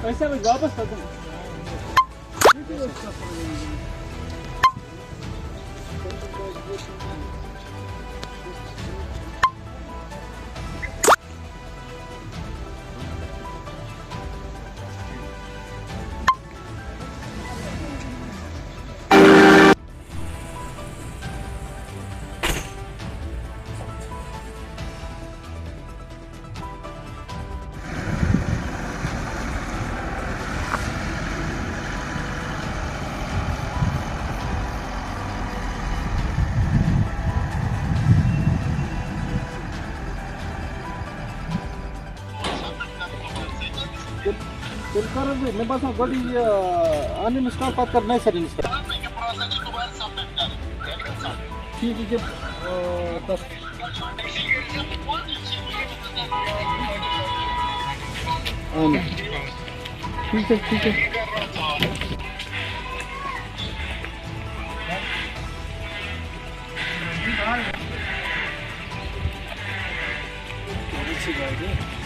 पैसे में वापस कर दूँ। मैं बस गाड़ी अनइंस्टॉल बात करना है सर इंस्टॉल ठीक है जब बस ठीक है ठीक है अच्छी बात है।